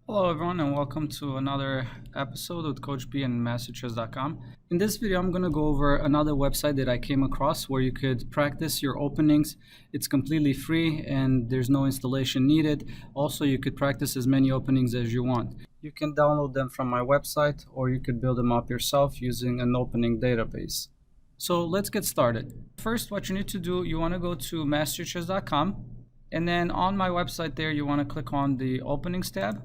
Hello everyone and welcome to another episode with Coach B and masteryourchess.com. In this video I'm going to go over another website that I came across where you could practice your openings. It's completely free and there's no installation needed. Also, you could practice as many openings as you want. You can download them from my website or you could build them up yourself using an opening database. So let's get started. First, what you need to do, you want to go to masteryourchess.com, and then on my website there you want to click on the openings tab.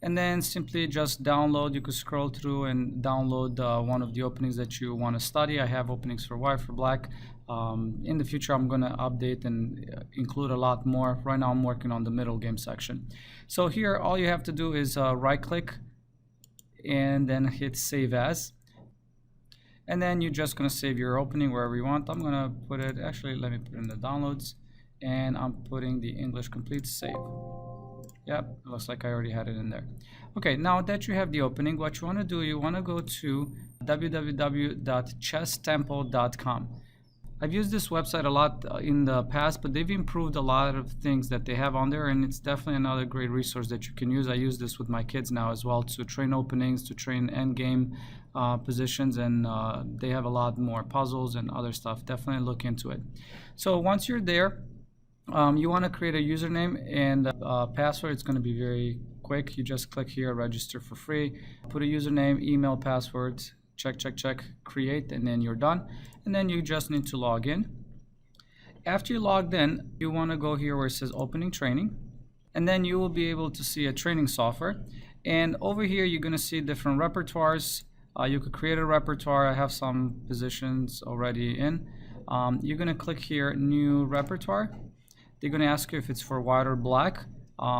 And then simply just download. You could scroll through and download one of the openings that you want to study. I have openings for white, for black. In the future, I'm going to update and include a lot more. Right now, I'm working on the middle game section. So here, all you have to do is right-click and then hit Save As. And then you're just going to save your opening wherever you want. I'm going to put it, actually, let me put it in the downloads. And I'm putting the English complete save. Yep, it looks like I already had it in there. Okay, now that you have the opening, what you want to do, you want to go to www.chesstempo.com. I've used this website a lot in the past, but they've improved a lot of things that they have on there, and it's definitely another great resource that you can use. I use this with my kids now as well to train openings, to train endgame positions, and they have a lot more puzzles and other stuff. Definitely look into it. So once you're there, you want to create a username and password. It's going to be very quick. You just click here, register for free, put a username, email, password, check, create, and then you're done. And then you just need to log in. After you logged in, you want to go here where it says opening training, and then you will be able to see a training software. And over here, you're going to see different repertoires. You could create a repertoire. I have some positions already in. You're going to click here, new repertoire. They're going to ask you if it's for white or black.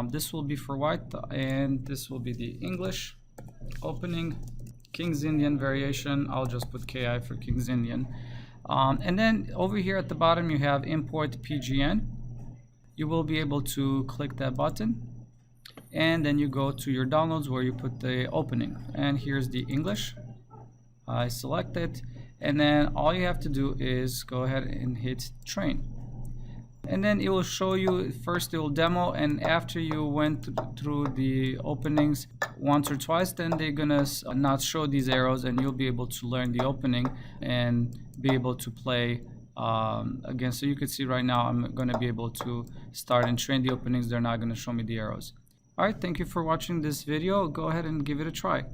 This will be for white, and this will be the English opening, King's Indian variation. I'll just put KI for King's Indian. And then over here at the bottom, you have import PGN. You will be able to click that button, and then you go to your downloads where you put the opening. And here's the English. I select it, and then all you have to do is go ahead and hit train. And then it will show you, first it will demo, and after you went through the openings once or twice, then they're gonna not show these arrows, and you'll be able to learn the opening and be able to play again. So you can see right now I'm gonna be able to start and train the openings. They're not gonna show me the arrows. Alright, thank you for watching this video. Go ahead and give it a try.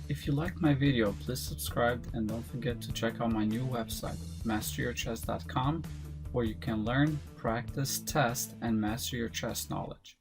If you liked my video, please subscribe and don't forget to check out my new website, masteryourchess.com, where you can learn, practice, test, and master your chess knowledge.